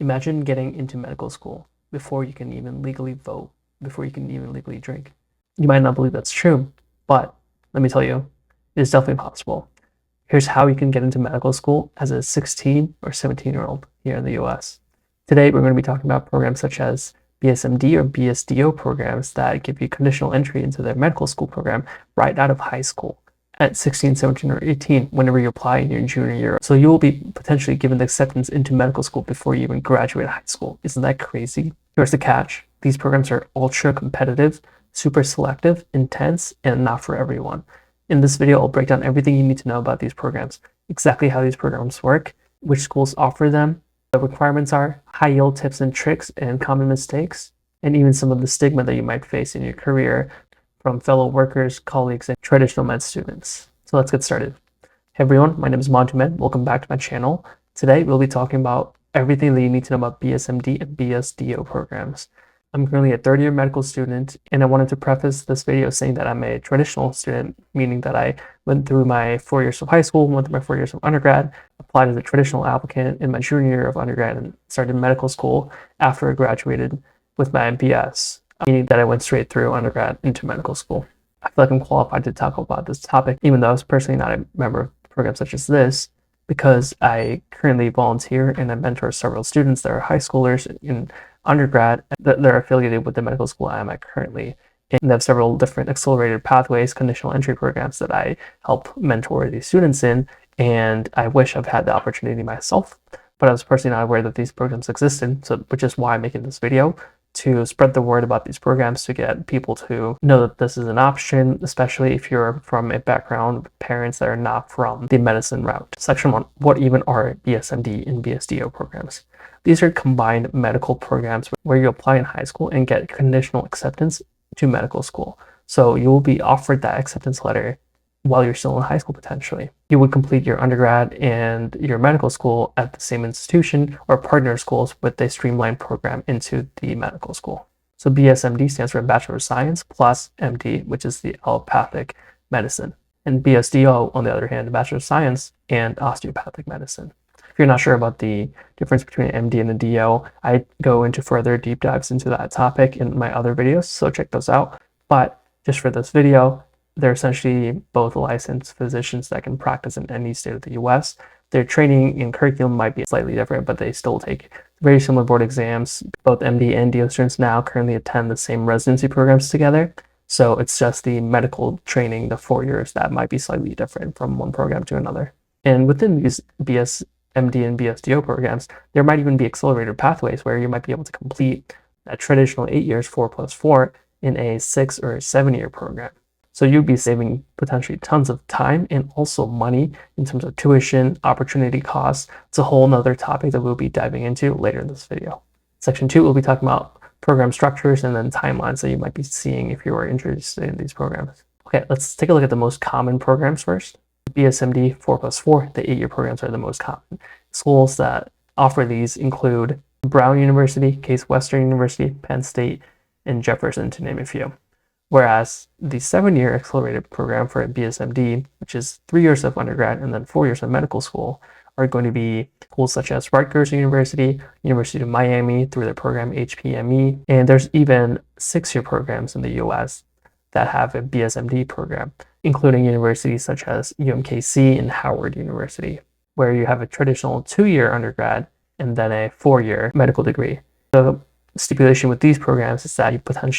Imagine getting into medical school before you can even legally vote, before you can even legally drink. You might not believe that's true, but let me tell you, it is definitely possible. Here's how you can get into medical school as a 16 or 17-year-old here in the US. Today, we're going to be talking about programs such as BSMD or BSDO programs that give you conditional entry into the medical school program right out of high school at 16, 17, or 18 whenever you apply in your junior year. So you will be potentially given the acceptance into medical school before you even graduate high school. Isn't that crazy? Here's the catch. These programs are ultra competitive, super selective, intense, and not for everyone. In this video, I'll break down everything you need to know about these programs, exactly how these programs work, which schools offer them, the requirements are, high-yield tips and tricks and common mistakes, and even some of the stigma that you might face in your career from fellow workers, colleagues, and traditional med students. So let's get started. Hey everyone, my name is Montu Med. Welcome back to my channel. Today, we'll be talking about everything that you need to know about BSMD and BSDO programs. I'm currently a third-year medical student, and I wanted to preface this video saying that I'm a traditional student, meaning that I went through my 4 years of high school, went through my 4 years of undergrad, applied as a traditional applicant in my junior year of undergrad, and started medical school after I graduated with my BS, meaning that I went straight through undergrad into medical school. I feel like I'm qualified to talk about this topic, even though I was personally not a member of programs such as this, because I currently volunteer and I mentor several students that are high schoolers in undergrad that are affiliated with the medical school I am at currently. And they have several different accelerated pathways, conditional entry programs that I help mentor these students in. And I wish I've had the opportunity myself, but I was personally not aware that these programs existed, which is why I'm making this video, to spread the word about these programs, to get people to know that this is an option, especially if you're from a background with parents that are not from the medicine route. Section 1, what even are BSMD and BSDO programs? These are combined medical programs where you apply in high school and get conditional acceptance to medical school. So you will be offered that acceptance letter while you're still in high school potentially. You would complete your undergrad and your medical school at the same institution or partner schools with a streamlined program into the medical school. So BSMD stands for Bachelor of Science plus MD, which is the allopathic medicine. And BSDO, on the other hand, Bachelor of Science and osteopathic medicine. If you're not sure about the difference between an MD and a DO, I go into further deep dives into that topic in my other videos, so check those out. But just for this video, they're essentially both licensed physicians that can practice in any state of the US. Their training and curriculum might be slightly different, but they still take very similar board exams. Both MD and DO students now currently attend the same residency programs together. So it's just the medical training, the 4 years, that might be slightly different from one program to another. And within these BSMD and BSDO programs, there might even be accelerated pathways where you might be able to complete a traditional 8 years, 4+4, in a 6 or 7-year program. So you'd be saving potentially tons of time and also money in terms of tuition, opportunity costs. It's a whole nother topic that we'll be diving into later in this video. Section 2, we'll be talking about program structures and then timelines that you might be seeing if you are interested in these programs. Okay, let's take a look at the most common programs first. BSMD 4+4, the 8-year programs are the most common. Schools that offer these include Brown University, Case Western University, Penn State, and Jefferson, to name a few. Whereas the 7-year accelerated program for BSMD, which is 3 years of undergrad and then 4 years of medical school, are going to be schools such as Rutgers University, University of Miami through their program HPME, and there's even 6-year programs in the US that have a BSMD program, including universities such as UMKC and Howard University, where you have a traditional 2-year undergrad and then a 4-year medical degree. The stipulation with these programs is that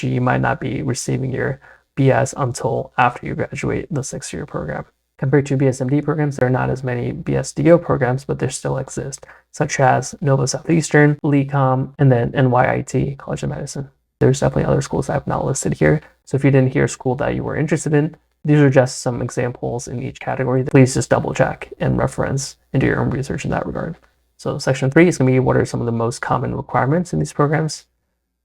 you might not be receiving your BS until after you graduate the 6-year program. Compared to BSMD programs, there are not as many BSDO programs, but they still exist, such as Nova Southeastern, LECOM, and then NYIT, College of Medicine. There's definitely other schools I have not listed here, so if you didn't hear a school that you were interested in, these are just some examples in each category. Please just double check and reference and do your own research in that regard. So section 3 is going to be what are some of the most common requirements in these programs.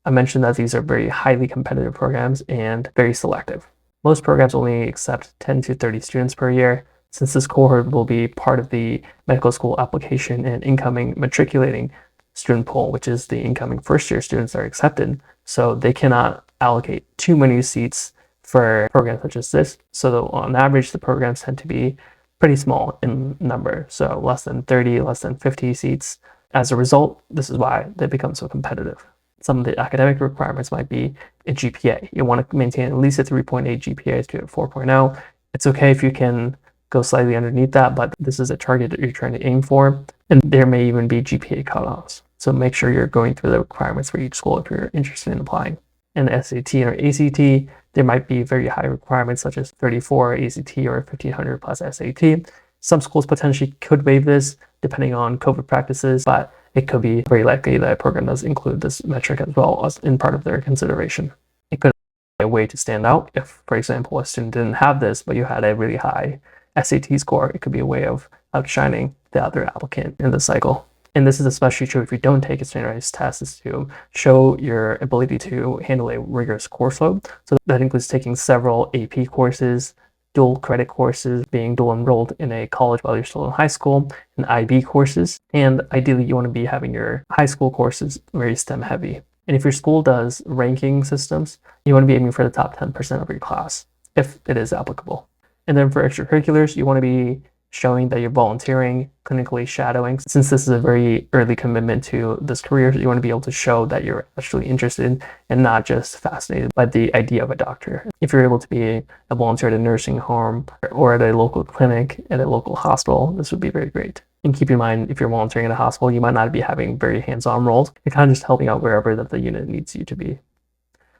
I mentioned that these are very highly competitive programs and very selective. Most programs only accept 10 to 30 students per year, since this cohort will be part of the medical school application and incoming matriculating student pool, which is the incoming first-year students that are accepted. So they cannot allocate too many seats for programs such as this. So on average, the programs tend to be pretty small in number. So less than 30, less than 50 seats As a result, this is why they become so competitive. Some of the academic requirements might be a GPA. You want to maintain at least a 3.8 GPA to a 4.0. It's okay if you can go slightly underneath that, but this is a target that you're trying to aim for. And there may even be GPA cutoffs. So make sure you're going through the requirements for each school if you're interested in applying. In the SAT or ACT, there might be very high requirements such as 34 ACT or 1500 plus SAT. Some schools potentially could waive this depending on COVID practices, but it could be very likely that a program does include this metric as well as in part of their consideration. It could be a way to stand out. If, for example, a student didn't have this, but you had a really high SAT score, it could be a way of outshining the other applicant in the cycle. And this is especially true if you don't take a standardized test, is to show your ability to handle a rigorous course load. So that includes taking several AP courses, dual credit courses, being dual enrolled in a college while you're still in high school, and IB courses. And ideally, you want to be having your high school courses very STEM heavy. And if your school does ranking systems, you want to be aiming for the top 10% of your class, if it is applicable. And then for extracurriculars, you want to be showing that you're volunteering, clinically shadowing. Since this is a very early commitment to this career, you want to be able to show that you're actually interested and not just fascinated by the idea of a doctor. If you're able to be a volunteer at a nursing home or at a local clinic, at a local hospital, this would be very great. And keep in mind, if you're volunteering at a hospital, you might not be having very hands-on roles. You're kind of just helping out wherever that the unit needs you to be.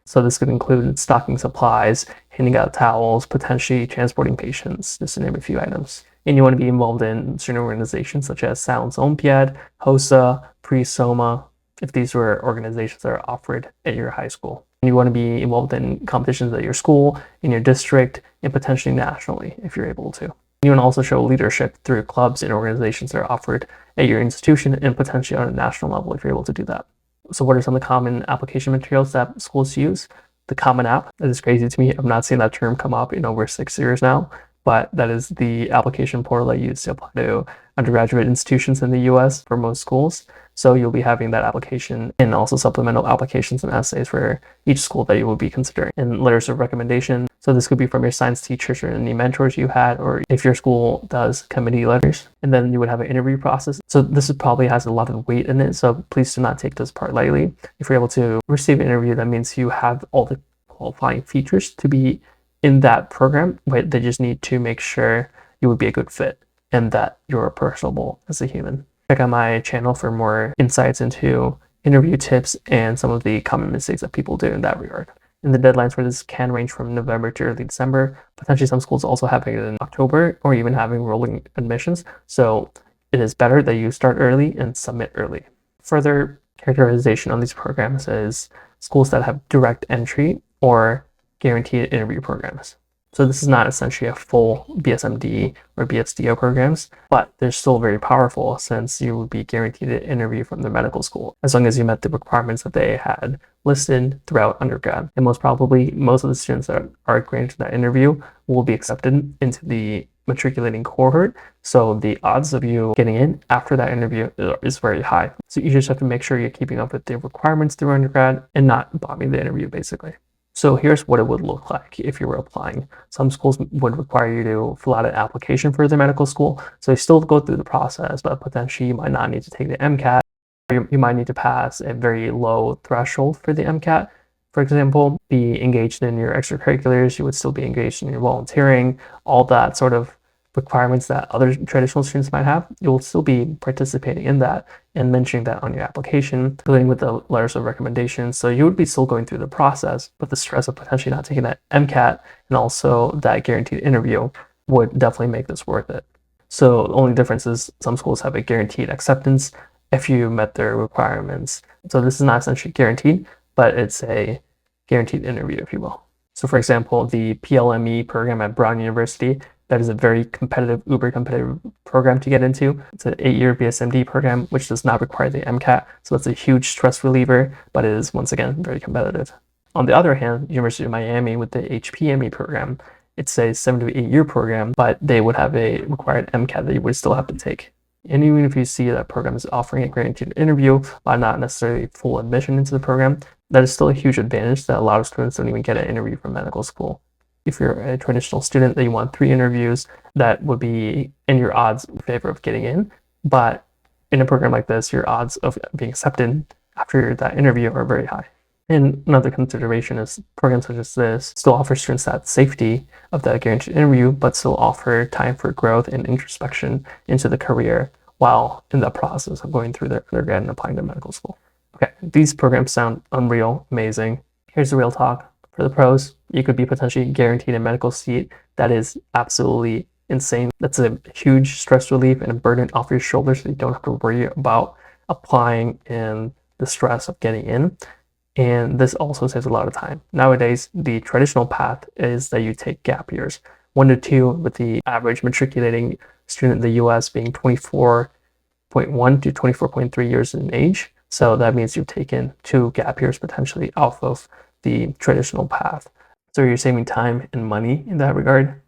So this could include stocking supplies, handing out towels, potentially transporting patients, just to name a few items. And you want to be involved in certain organizations such as Sounds Olympiad, HOSA, Pre-SOMA, if these were organizations that are offered at your high school. And you want to be involved in competitions at your school, in your district, and potentially nationally if you're able to. You want to also show leadership through clubs and organizations that are offered at your institution and potentially on a national level if you're able to do that. So what are some of the common application materials that schools use? The Common App. That is crazy to me. I've not seen that term come up in over 6 years now, but that is the application portal I use to apply to undergraduate institutions in the US for most schools. So you'll be having that application and also supplemental applications and essays for each school that you will be considering, and letters of recommendation. So this could be from your science teachers or any mentors you had, or if your school does committee letters. And then you would have an interview process. So this probably has a lot of weight in it. So please do not take this part lightly. If you're able to receive an interview, that means you have all the qualifying features to be in that program, but they just need to make sure you would be a good fit and that you're personable as a human. Check out my channel for more insights into interview tips and some of the common mistakes that people do in that regard. And the deadlines for this can range from November to early December. Potentially some schools also having it in October or even having rolling admissions. So it is better that you start early and submit early. Further characterization on these programs is schools that have direct entry or guaranteed interview programs. So this is not essentially a full BSMD or BSDO programs, but they're still very powerful since you would be guaranteed an interview from the medical school as long as you met the requirements that they had listed throughout undergrad. And most probably, most of the students that are granted that interview will be accepted into the matriculating cohort. So the odds of you getting in after that interview is very high. So you just have to make sure you're keeping up with the requirements through undergrad and not bombing the interview basically. So here's what it would look like if you were applying. Some schools would require you to fill out an application for the medical school. So you still go through the process, but potentially you might not need to take the MCAT. You might need to pass a very low threshold for the MCAT. For example, be engaged in your extracurriculars, you would still be engaged in your volunteering, all that sort of requirements that other traditional students might have. You'll still be participating in that and mentioning that on your application, including with the letters of recommendation. So you would be still going through the process, but the stress of potentially not taking that MCAT and also that guaranteed interview would definitely make this worth it. So the only difference is some schools have a guaranteed acceptance if you met their requirements. So this is not essentially guaranteed, but it's a guaranteed interview, if you will. So for example, the PLME program at Brown University, that is a very competitive, uber competitive program to get into. It's an 8-year BSMD program, which does not require the MCAT. So it's a huge stress reliever, but it is once again very competitive. On the other hand, University of Miami with the HPME program, it's a 7 to 8 year program, but they would have a required MCAT that you would still have to take. And even if you see that program is offering a guaranteed interview, but not necessarily full admission into the program, that is still a huge advantage that a lot of students don't even get an interview from medical school. If you're a traditional student that you want 3 interviews, that would be in your odds in favor of getting in. But in a program like this, your odds of being accepted after that interview are very high. And another consideration is programs such as this still offer students that safety of that guaranteed interview, but still offer time for growth and introspection into the career while in the process of going through their undergrad and applying to medical school. Okay, these programs sound unreal, amazing. Here's the real talk. For the pros, you could be potentially guaranteed a medical seat. That is absolutely insane. That's a huge stress relief and a burden off your shoulders, so you don't have to worry about applying and the stress of getting in. And this also saves a lot of time. Nowadays, the traditional path is that you take gap years, 1 to 2, with the average matriculating student in the US being 24.1 to 24.3 years in age. So that means you've taken 2 gap years potentially off of the traditional path. So you're saving time and money in that regard.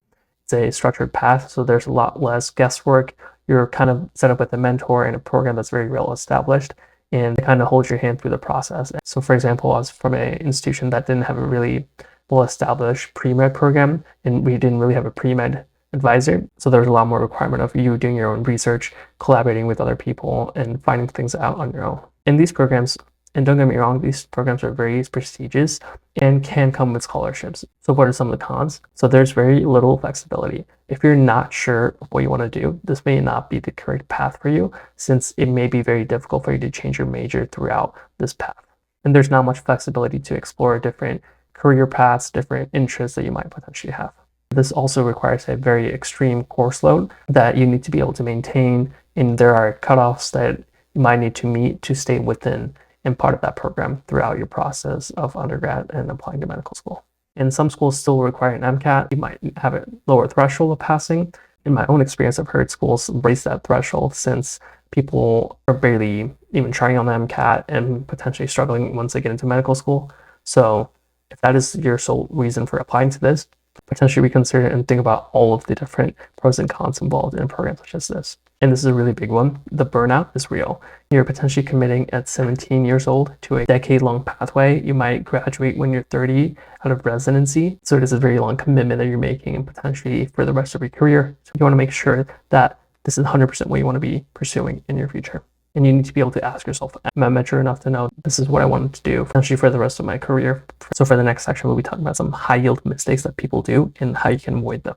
It's a structured path, so there's a lot less guesswork. You're kind of set up with a mentor and a program that's very well established, and it kind of holds your hand through the process. So for example, I was from an institution that didn't have a really well-established pre-med program, and we didn't really have a pre-med advisor. So there's a lot more requirement of you doing your own research, collaborating with other people, and finding things out on your own. And these programs, and don't get me wrong, these programs are very prestigious and can come with scholarships. So what are some of the cons? So there's very little flexibility. If you're not sure of what you want to do, this may not be the correct path for you, since it may be very difficult for you to change your major throughout this path. And there's not much flexibility to explore different career paths, different interests that you might potentially have. This also requires a very extreme course load that you need to be able to maintain, and there are cutoffs that you might need to meet to stay within and part of that program throughout your process of undergrad and applying to medical school. And some schools still require an MCAT. You might have a lower threshold of passing. In my own experience, I've heard schools raise that threshold since people are barely even trying on the MCAT and potentially struggling once they get into medical school. So if that is your sole reason for applying to this, potentially reconsider and think about all of the different pros and cons involved in a program such as this. And this is a really big one. The burnout is real. You're potentially committing at 17 years old to a decade-long pathway. You might graduate when you're 30 out of residency. So it is a very long commitment that you're making, and potentially for the rest of your career. So you want to make sure that this is 100% what you want to be pursuing in your future. And you need to be able to ask yourself, am I mature enough to know this is what I wanted to do, potentially for the rest of my career? So for the next section, we'll be talking about some high-yield mistakes that people do and how you can avoid them.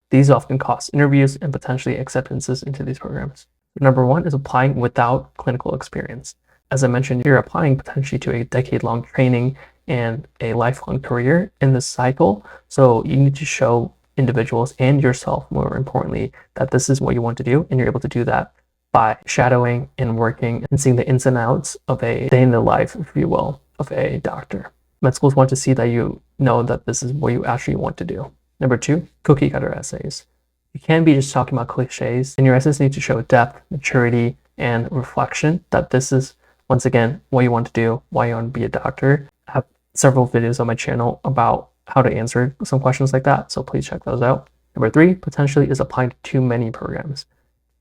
These often cost interviews and potentially acceptances into these programs. Number 1 is applying without clinical experience. As I mentioned, you're applying potentially to a decade-long training and a lifelong career in this cycle. So you need to show individuals and yourself, more importantly, that this is what you want to do, and you're able to do that by shadowing and working and seeing the ins and outs of a day in the life, if you will, of a doctor. Med schools want to see that you know that this is what you actually want to do. Number 2, cookie cutter essays. You can't be just talking about cliches, and your essays need to show depth, maturity, and reflection that this is, once again, what you want to do, why you want to be a doctor. I have several videos on my channel about how to answer some questions like that, so please check those out. Number 3, potentially, is applying to too many programs.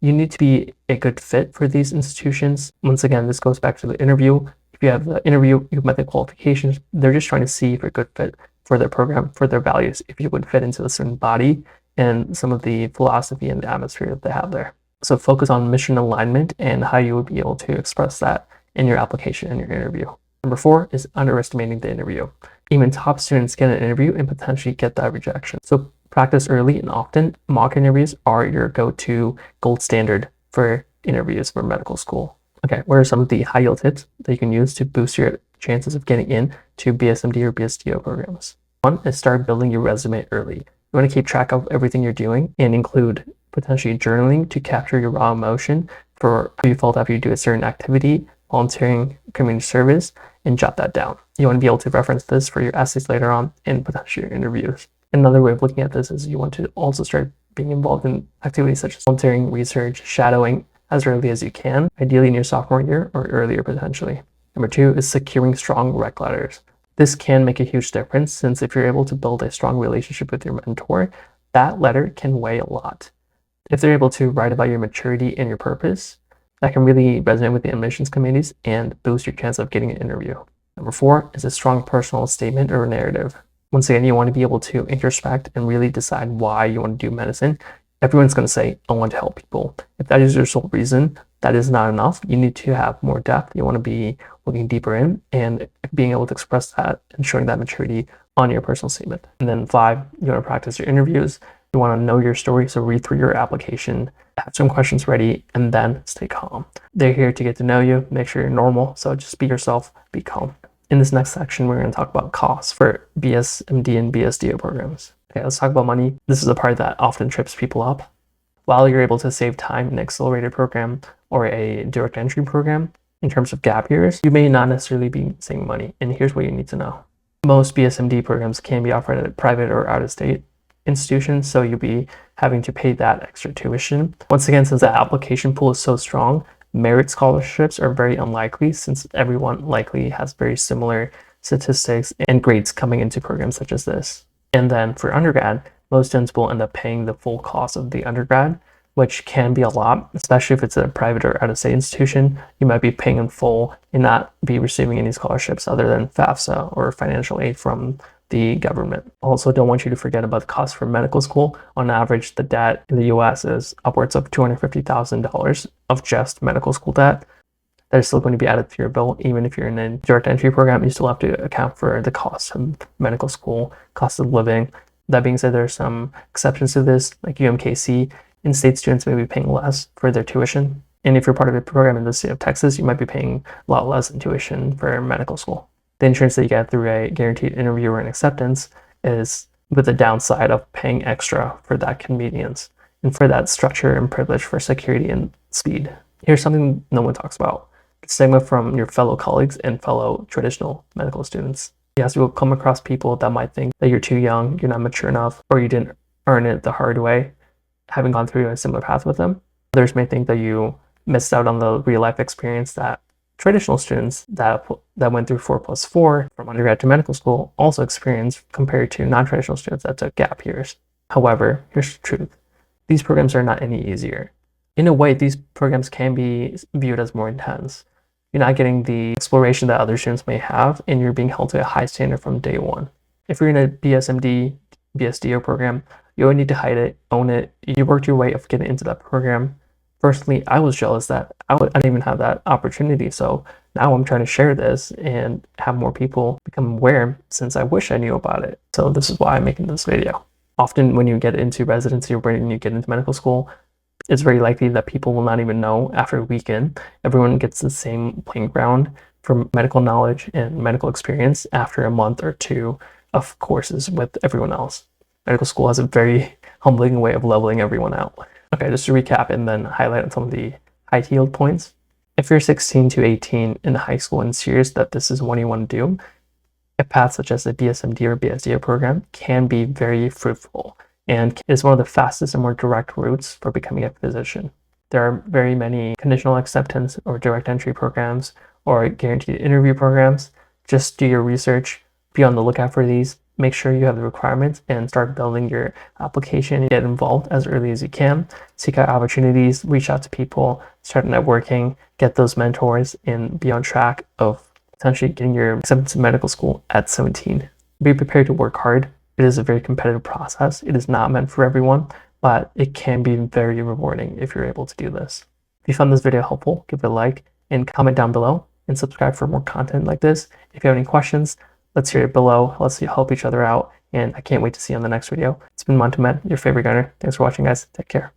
You need to be a good fit for these institutions. Once again, this goes back to the interview. If you have the interview, you've met the qualifications, they're just trying to see if you're a good fit for their program, for their values, if you would fit into a certain body and some of the philosophy and the atmosphere that they have there. So focus on mission alignment and how you would be able to express that in your application and your interview. Number 4 is underestimating the interview. Even top students get an interview and potentially get that rejection. So practice early and often. Mock interviews are your go-to gold standard for interviews for medical school. Okay, what are some of the high yield tips that you can use to boost your chances of getting in to BSMD or BSDO programs? 1 is start building your resume early. You want to keep track of everything you're doing and include potentially journaling to capture your raw emotion for how you felt after you do a certain activity, volunteering, community service, and jot that down. You want to be able to reference this for your essays later on and potentially your interviews. Another way of looking at this is you want to also start being involved in activities such as volunteering, research, shadowing as early as you can, ideally in your sophomore year or earlier potentially. Number 2 is securing strong rec letters. This can make a huge difference, since if you're able to build a strong relationship with your mentor, that letter can weigh a lot. If they're able to write about your maturity and your purpose, that can really resonate with the admissions committees and boost your chance of getting an interview. Number 4 is a strong personal statement or narrative. Once again, you want to be able to introspect and really decide why you want to do medicine. Everyone's going to say, I want to help people. If that is your sole reason, that is not enough. You need to have more depth. You want to be looking deeper in and being able to express that and showing that maturity on your personal statement. And then 5, you want to practice your interviews. You want to know your story, so read through your application, have some questions ready, and then stay calm. They're here to get to know you, make sure you're normal, so just be yourself, be calm. In this next section, we're going to talk about costs for BSMD and BSDO programs. Okay, let's talk about money. This is the part that often trips people up. While you're able to save time in an accelerated program or a direct entry program, in terms of gap years, you may not necessarily be saving money. And here's what you need to know. Most BSMD programs can be offered at private or out-of-state institutions, so you'll be having to pay that extra tuition. Once again, since the application pool is so strong, merit scholarships are very unlikely, since everyone likely has very similar statistics and grades coming into programs such as this. And then for undergrad, most students will end up paying the full cost of the undergrad, which can be a lot, especially if it's a private or out-of-state institution. You might be paying in full and not be receiving any scholarships other than FAFSA or financial aid from the government. Also, don't want you to forget about the cost for medical school. On average, the debt in the US is upwards of $250,000 of just medical school debt. That is still going to be added to your bill. Even if you're in a direct entry program, you still have to account for the cost of medical school, cost of living. That being said, there are some exceptions to this, like UMKC. In-state students may be paying less for their tuition. And if you're part of a program in the state of Texas, you might be paying a lot less in tuition for medical school. The insurance that you get through a guaranteed interview or an acceptance is with the downside of paying extra for that convenience and for that structure and privilege for security and speed. Here's something no one talks about: the stigma from your fellow colleagues and fellow traditional medical students. Yes, you will come across people that might think that you're too young, you're not mature enough, or you didn't earn it the hard way, having gone through a similar path with them. Others may think that you missed out on the real life experience that traditional students that went through 4+4 from undergrad to medical school also experienced, compared to non-traditional students that took gap years. However, here's the truth. These programs are not any easier. In a way, these programs can be viewed as more intense. You're not getting the exploration that other students may have, and you're being held to a high standard from day one. If you're in a BSMD, BSDO program, you don't need to hide it, own it. You worked your way of getting into that program. Personally, I was jealous that I didn't even have that opportunity. So now I'm trying to share this and have more people become aware, since I wish I knew about it. So this is why I'm making this video. Often when you get into residency or when you get into medical school, it's very likely that people will not even know after a weekend. Everyone gets the same playing ground for medical knowledge and medical experience after a month or two of courses with everyone else. Medical school has a very humbling way of leveling everyone out. Okay, just to recap and then highlight on some of the high-yield points. If you're 16 to 18 in high school and serious that this is what you want to do, a path such as the BSMD or BSDO program can be very fruitful and is one of the fastest and more direct routes for becoming a physician. There are very many conditional acceptance or direct entry programs or guaranteed interview programs. Just do your research, be on the lookout for these. Make sure you have the requirements and start building your application and get involved as early as you can. Seek out opportunities, reach out to people, start networking, get those mentors, and be on track of potentially getting your acceptance in medical school at 17. Be prepared to work hard. It is a very competitive process. It is not meant for everyone, but it can be very rewarding if you're able to do this. If you found this video helpful, give it a like and comment down below and subscribe for more content like this. If you have any questions, let's hear it below. Let's help each other out. And I can't wait to see you on the next video. It's been Montu Med, your favorite gunner. Thanks for watching, guys. Take care.